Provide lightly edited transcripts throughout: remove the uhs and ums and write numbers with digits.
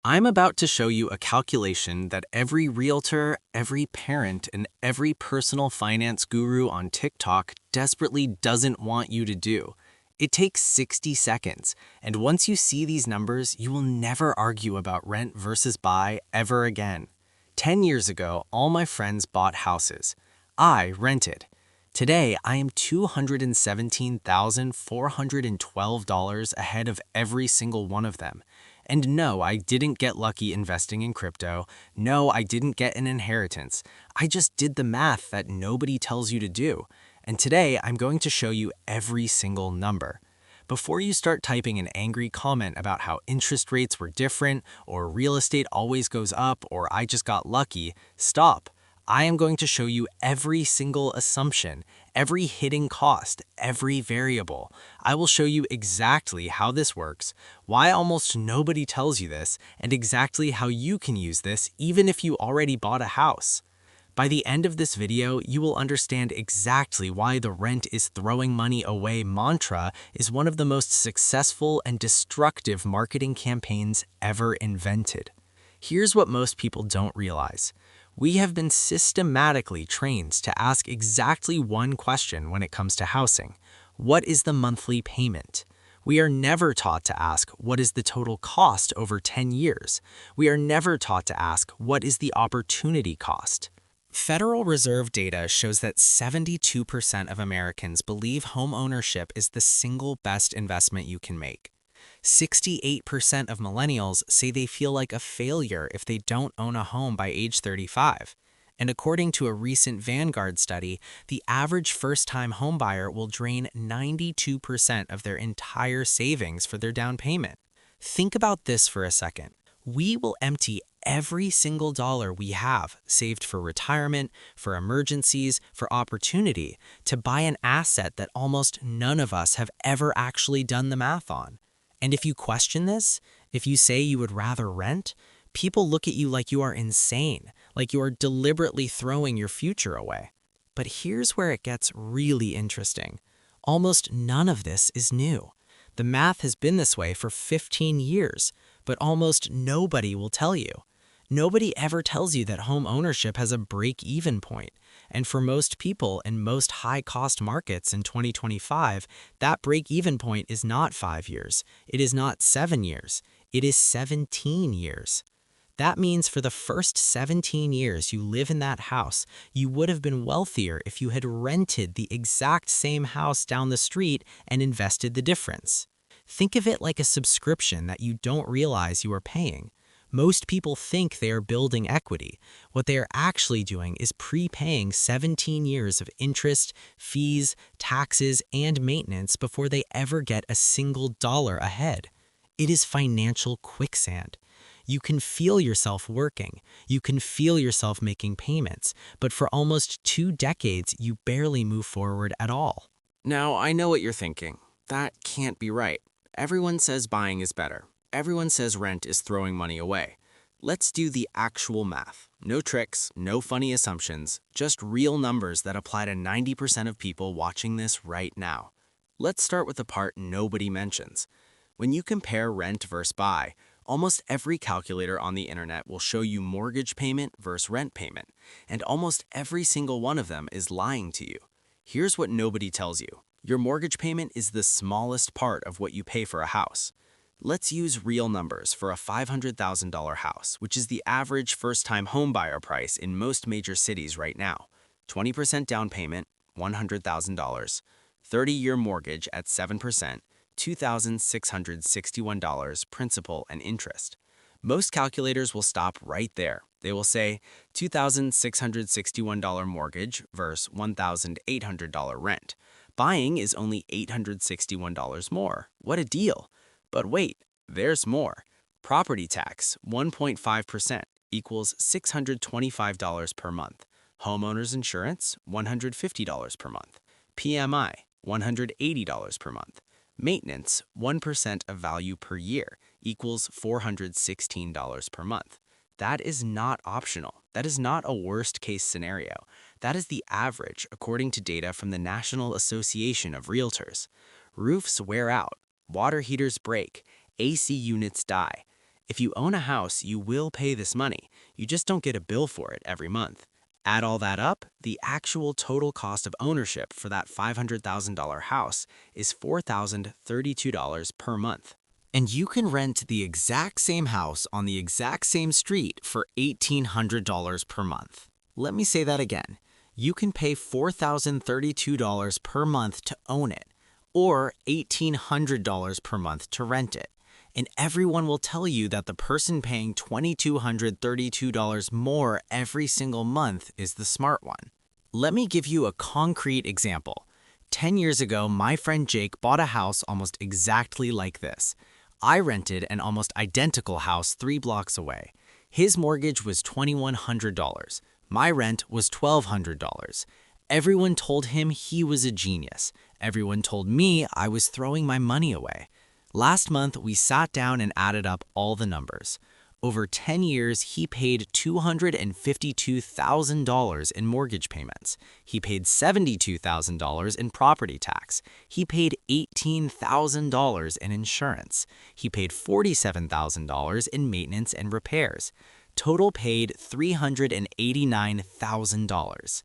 I'm about to show you a calculation that every realtor, every parent, and every personal finance guru on TikTok desperately doesn't want you to do. It takes 60 seconds, and once you see these numbers, you will never argue about rent versus buy ever again. 10 years ago, all my friends bought houses. I rented. Today, I am $217,412 ahead of every single one of them. And no, I didn't get lucky investing in crypto. No, I didn't get an inheritance. I just did the math that nobody tells you to do. And today, I'm going to show you every single number. Before you start typing an angry comment about how interest rates were different, or real estate always goes up, or I just got lucky, stop. I am going to show you every single assumption, every hidden cost, every variable. I will show you exactly how this works, why almost nobody tells you this, and exactly how you can use this even if you already bought a house. By the end of this video, you will understand exactly why the rent is throwing money away mantra is one of the most successful and destructive marketing campaigns ever invented. Here's what most people don't realize. We have been systematically trained to ask exactly one question when it comes to housing. What is the monthly payment? We are never taught to ask, what is the total cost over 10 years? We are never taught to ask, what is the opportunity cost? Federal Reserve data shows that 72% of Americans believe homeownership is the single best investment you can make. 68% of millennials say they feel like a failure if they don't own a home by age 35. And according to a recent Vanguard study, the average first-time homebuyer will drain 92% of their entire savings for their down payment. Think about this for a second. We will empty every single dollar we have saved for retirement, for emergencies, for opportunity, to buy an asset that almost none of us have ever actually done the math on. And if you question this, if you say you would rather rent, people look at you like you are insane, like you are deliberately throwing your future away. But here's where it gets really interesting. Almost none of this is new. The math has been this way for 15 years, but almost nobody will tell you. Nobody ever tells you that home ownership has a break-even point. And for most people in most high-cost markets in 2025, that break-even point is not 5 years. It is not 7 years. It is 17 years. That means for the first 17 years you live in that house, you would have been wealthier if you had rented the exact same house down the street and invested the difference. Think of it like a subscription that you don't realize you are paying. Most people think they are building equity. What they are actually doing is prepaying 17 years of interest, fees, taxes, and maintenance before they ever get a single dollar ahead. It is financial quicksand. You can feel yourself working. You can feel yourself making payments, but for almost 2 decades, you barely move forward at all. Now, I know what you're thinking. That can't be right. Everyone says buying is better. Everyone says rent is throwing money away. Let's do the actual math. No tricks, no funny assumptions, just real numbers that apply to 90% of people watching this right now. Let's start with the part nobody mentions. When you compare rent versus buy, almost every calculator on the internet will show you mortgage payment versus rent payment, and almost every single one of them is lying to you. Here's what nobody tells you. Your mortgage payment is the smallest part of what you pay for a house. Let's use real numbers for a $500,000 house, which is the average first-time homebuyer price in most major cities right now. 20% down payment, $100,000. 30-year mortgage at 7%, $2,661 principal and interest. Most calculators will stop right there. They will say $2,661 mortgage versus $1,800 rent. Buying is only $861 more. What a deal! But wait, there's more. Property tax, 1.5%, equals $625 per month. Homeowners insurance, $150 per month. PMI, $180 per month. Maintenance, 1% of value per year, equals $416 per month. That is not optional. That is not a worst-case scenario. That is the average, according to data from the National Association of Realtors. Roofs wear out. Water heaters break, AC units die. If you own a house, you will pay this money. You just don't get a bill for it every month. Add all that up, the actual total cost of ownership for that $500,000 house is $4,032 per month. And you can rent the exact same house on the exact same street for $1,800 per month. Let me say that again. You can pay $4,032 per month to own it, or $1,800 per month to rent it. And everyone will tell you that the person paying $2,232 more every single month is the smart one. Let me give you a concrete example. 10 years ago, my friend Jake bought a house almost exactly like this. I rented an almost identical house 3 blocks away. His mortgage was $2,100. My rent was $1,200. Everyone told him he was a genius. Everyone told me I was throwing my money away. Last month, we sat down and added up all the numbers. Over 10 years, he paid $252,000 in mortgage payments. He paid $72,000 in property tax. He paid $18,000 in insurance. He paid $47,000 in maintenance and repairs. Total paid $389,000.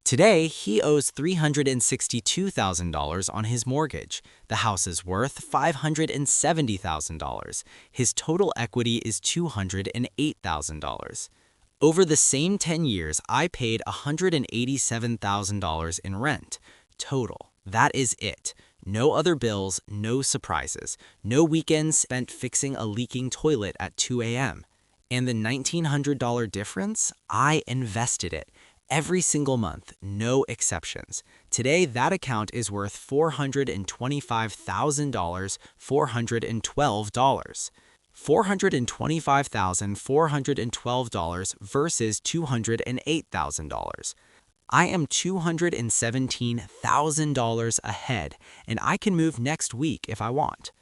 Today, he owes $362,000 on his mortgage. The house is worth $570,000. His total equity is $208,000. Over the same 10 years, I paid $187,000 in rent. Total. That is it. No other bills, no surprises. No weekends spent fixing a leaking toilet at 2 a.m. And the $1,900 difference? I invested it. Every single month, no exceptions. Today, that account is worth $425,412. $425,412 versus $208,000. I am $217,000 ahead, and I can move next week if I want.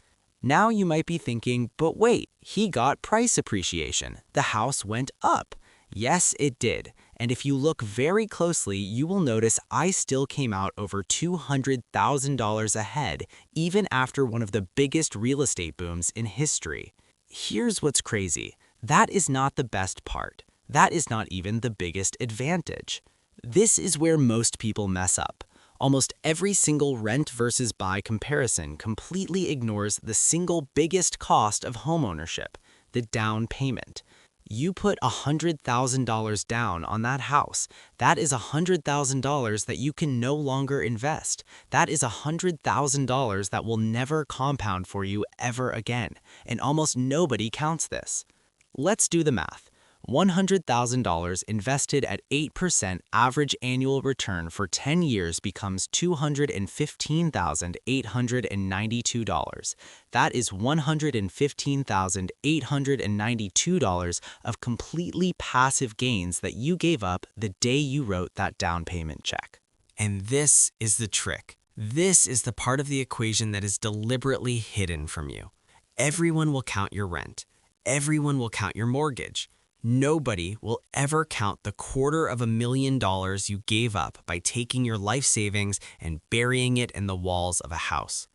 Now you might be thinking, but wait, he got price appreciation. The house went up. Yes, it did. And if you look very closely, you will notice I still came out over $200,000 ahead, even after one of the biggest real estate booms in history. Here's what's crazy. That is not the best part. That is not even the biggest advantage. This is where most people mess up. Almost every single rent versus buy comparison completely ignores the single biggest cost of homeownership, the down payment. You put $100,000 down on that house. That is $100,000 that you can no longer invest. That is $100,000 that will never compound for you ever again. And almost nobody counts this. Let's do the math. $100,000 invested at 8% average annual return for 10 years becomes $215,892. That is $115,892 of completely passive gains that you gave up the day you wrote that down payment check. And this is the trick. This is the part of the equation that is deliberately hidden from you. Everyone will count your rent. Everyone will count your mortgage. Nobody will ever count the $250,000 you gave up by taking your life savings and burying it in the walls of a house.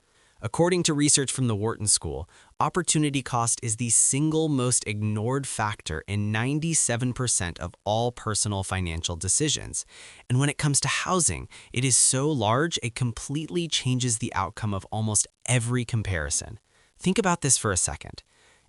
According to research from the Wharton School, opportunity cost is the single most ignored factor in 97% of all personal financial decisions. And when it comes to housing, it is so large it completely changes the outcome of almost every comparison. Think about this for a second.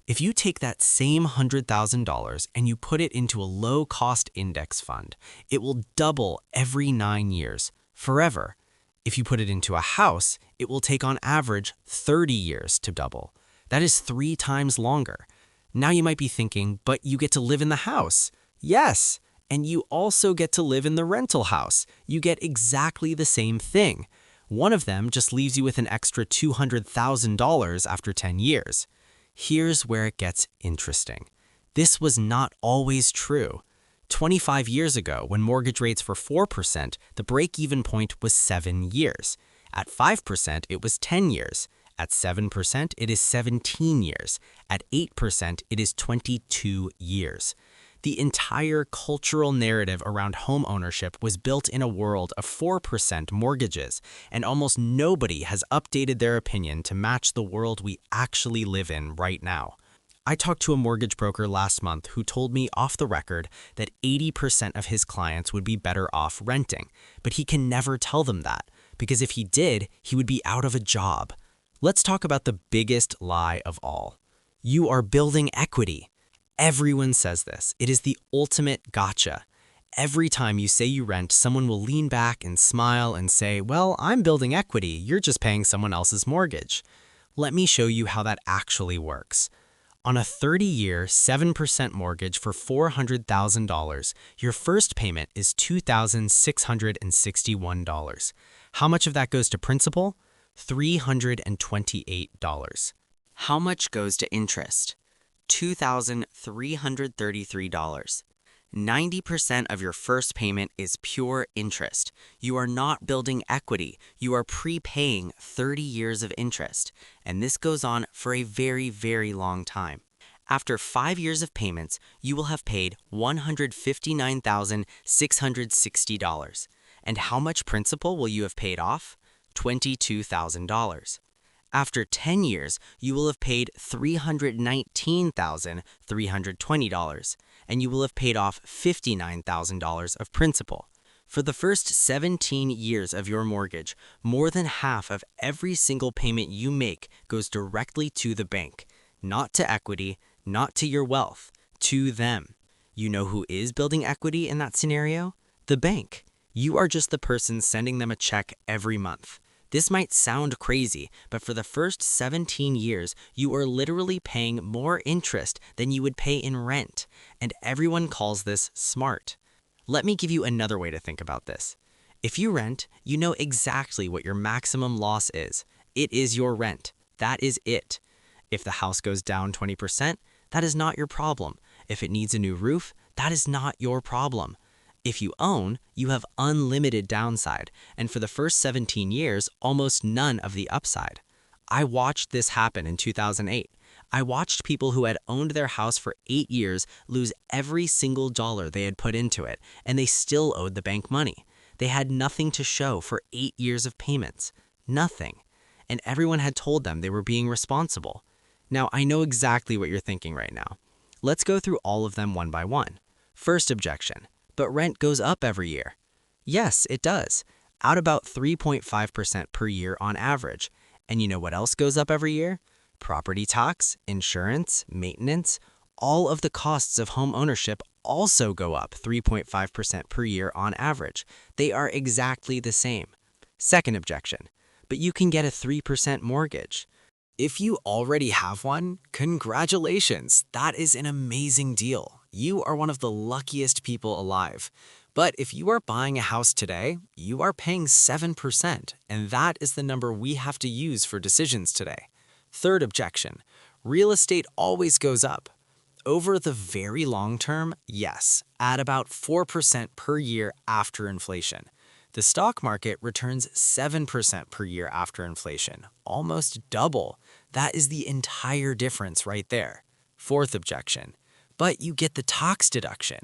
If you take that same $100,000 and you put it into a low-cost index fund, it will double every 9 years, forever. If you put it into a house, it will take on average 30 years to double. That is 3 times longer. Now you might be thinking, but you get to live in the house. Yes, and you also get to live in the rental house. You get exactly the same thing. One of them just leaves you with an extra $200,000 after 10 years. Here's where it gets interesting. This was not always true. 25 years ago, when mortgage rates were 4%, the break-even point was 7 years. At 5%, it was 10 years. At 7%, it is 17 years. At 8%, it is 22 years. The entire cultural narrative around home ownership was built in a world of 4% mortgages, and almost nobody has updated their opinion to match the world we actually live in right now. I talked to a mortgage broker last month who told me off the record that 80% of his clients would be better off renting, but he can never tell them that, because if he did, he would be out of a job. Let's talk about the biggest lie of all. You are building equity. Everyone says this. It is the ultimate gotcha. Every time you say you rent, someone will lean back and smile and say, well, I'm building equity. You're just paying someone else's mortgage. Let me show you how that actually works. On a 30-year, 7% mortgage for $400,000, your first payment is $2,661. How much of that goes to principal? $328. How much goes to interest? $2,333. 90% of your first payment is pure interest. You are not building equity. You are prepaying 30 years of interest. And this goes on for a very, very long time. After 5 years of payments, you will have paid $159,660. And how much principal will you have paid off? $22,000. After 10 years, you will have paid $319,320, and you will have paid off $59,000 of principal. For the first 17 years of your mortgage, more than half of every single payment you make goes directly to the bank, not to equity, not to your wealth, to them. You know who is building equity in that scenario? The bank. You are just the person sending them a check every month. This might sound crazy, but for the first 17 years, you are literally paying more interest than you would pay in rent, and everyone calls this smart. Let me give you another way to think about this. If you rent, you know exactly what your maximum loss is. It is your rent. That is it. If the house goes down 20%, that is not your problem. If it needs a new roof, that is not your problem. If you own, you have unlimited downside, and for the first 17 years, almost none of the upside. I watched this happen in 2008. I watched people who had owned their house for 8 years lose every single dollar they had put into it, and they still owed the bank money. They had nothing to show for 8 years of payments. Nothing. And everyone had told them they were being responsible. Now, I know exactly what you're thinking right now. Let's go through all of them one by one. First objection. But rent goes up every year. Yes, it does, at about 3.5% per year on average. And you know what else goes up every year? Property tax, insurance, maintenance, all of the costs of home ownership also go up 3.5% per year on average. They are exactly the same. Second objection, but you can get a 3% mortgage. If you already have one, congratulations. That is an amazing deal. You are one of the luckiest people alive. But if you are buying a house today, you are paying 7%, and that is the number we have to use for decisions today. Third objection, real estate always goes up. Over the very long term, yes, at about 4% per year after inflation. The stock market returns 7% per year after inflation, almost double. That is the entire difference right there. Fourth objection, but you get the tax deduction.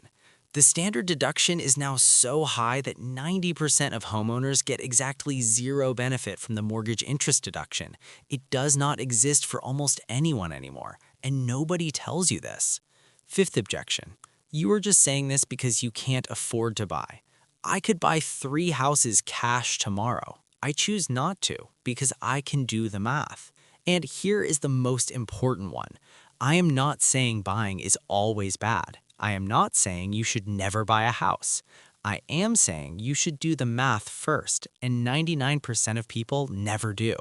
The standard deduction is now so high that 90% of homeowners get exactly zero benefit from the mortgage interest deduction. It does not exist for almost anyone anymore, and nobody tells you this. Fifth objection, you are just saying this because you can't afford to buy. I could buy 3 houses cash tomorrow. I choose not to because I can do the math. And here is the most important one. I am not saying buying is always bad. I am not saying you should never buy a house. I am saying you should do the math first, and 99% of people never do.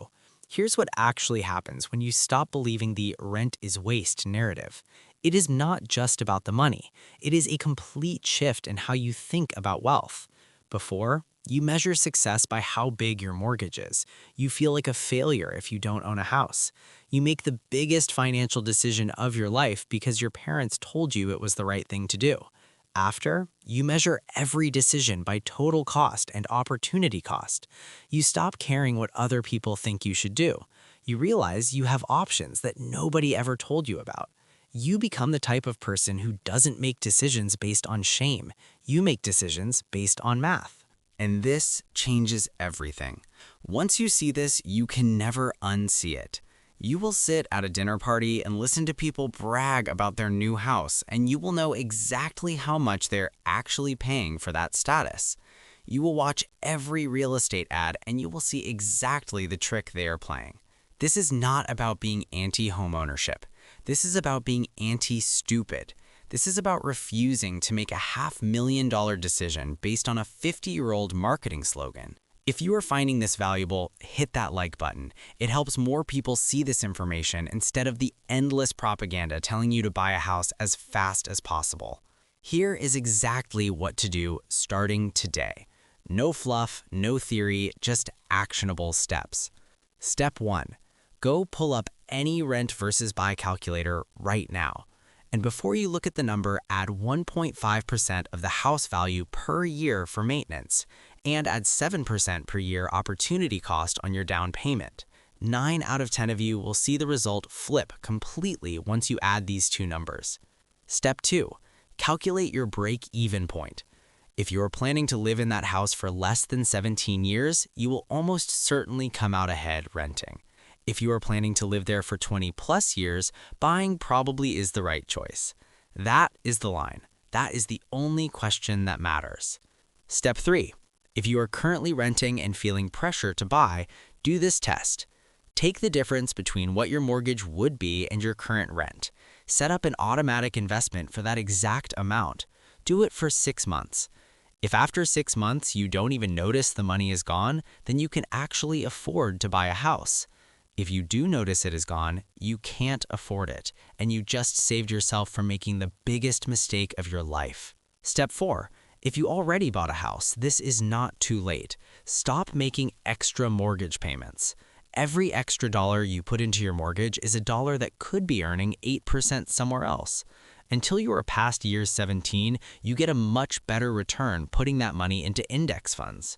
Here's what actually happens when you stop believing the rent is waste narrative. It is not just about the money. It is a complete shift in how you think about wealth. Before, you measure success by how big your mortgage is. You feel like a failure if you don't own a house. You make the biggest financial decision of your life because your parents told you it was the right thing to do. After, you measure every decision by total cost and opportunity cost. You stop caring what other people think you should do. You realize you have options that nobody ever told you about. You become the type of person who doesn't make decisions based on shame. You make decisions based on math. And this changes everything. Once you see this, you can never unsee it. You will sit at a dinner party and listen to people brag about their new house, and you will know exactly how much they're actually paying for that status. You will watch every real estate ad and you will see exactly the trick they are playing. This is not about being anti-homeownership. This is about being anti-stupid. This is about refusing to make a $500,000 decision based on a 50-year-old marketing slogan. If you are finding this valuable, hit that like button. It helps more people see this information instead of the endless propaganda telling you to buy a house as fast as possible. Here is exactly what to do starting today. No fluff, no theory, just actionable steps. Step 1. Go pull up any rent versus buy calculator right now. And before you look at the number, add 1.5% of the house value per year for maintenance, and add 7% per year opportunity cost on your down payment. 9 out of 10 of you will see the result flip completely once you add these two numbers. Step 2. Calculate your break-even point. If you are planning to live in that house for less than 17 years, you will almost certainly come out ahead renting. If you are planning to live there for 20 plus years, buying probably is the right choice. That is the line. That is the only question that matters. Step 3. If you are currently renting and feeling pressure to buy, do this test. Take the difference between what your mortgage would be and your current rent. Set up an automatic investment for that exact amount. Do it for 6 months. If after 6 months you don't even notice the money is gone, then you can actually afford to buy a house. If you do notice it is gone, you can't afford it, and you just saved yourself from making the biggest mistake of your life. Step 4. If you already bought a house, this is not too late. Stop making extra mortgage payments. Every extra dollar you put into your mortgage is a dollar that could be earning 8% somewhere else. Until you are past year 17, you get a much better return putting that money into index funds.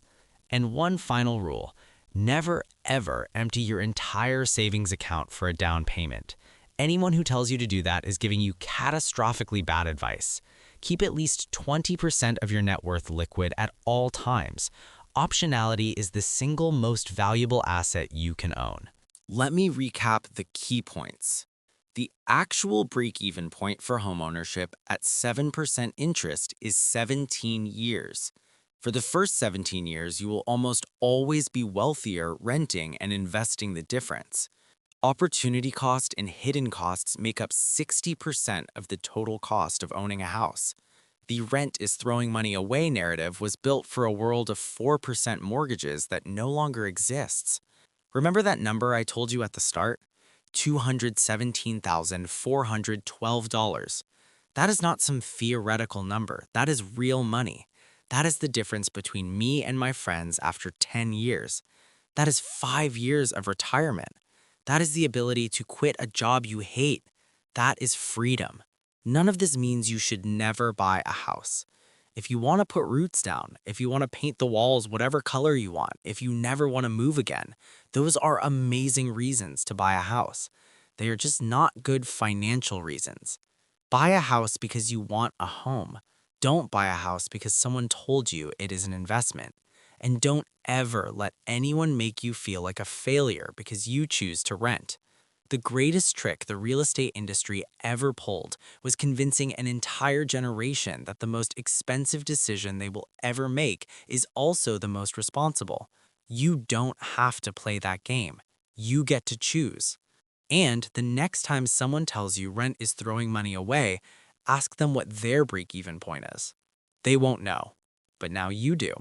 And one final rule. Never, ever empty your entire savings account for a down payment. Anyone who tells you to do that is giving you catastrophically bad advice. Keep at least 20% of your net worth liquid at all times. Optionality is the single most valuable asset you can own. Let me recap the key points. The actual break-even point for homeownership at 7% interest is 17 years. For the first 17 years, you will almost always be wealthier renting and investing the difference. Opportunity cost and hidden costs make up 60% of the total cost of owning a house. The rent is throwing money away narrative was built for a world of 4% mortgages that no longer exists. Remember that number I told you at the start? $217,412. That is not some theoretical number. That is real money. That is the difference between me and my friends after 10 years. That is 5 years of retirement. That is the ability to quit a job you hate. That is freedom. None of this means you should never buy a house. If you want to put roots down, if you want to paint the walls whatever color you want, if you never want to move again, those are amazing reasons to buy a house. They are just not good financial reasons. Buy a house because you want a home. Don't buy a house because someone told you it is an investment. And don't ever let anyone make you feel like a failure because you choose to rent. The greatest trick the real estate industry ever pulled was convincing an entire generation that the most expensive decision they will ever make is also the most responsible. You don't have to play that game. You get to choose. And the next time someone tells you rent is throwing money away, ask them what their break-even point is. They won't know, but now you do.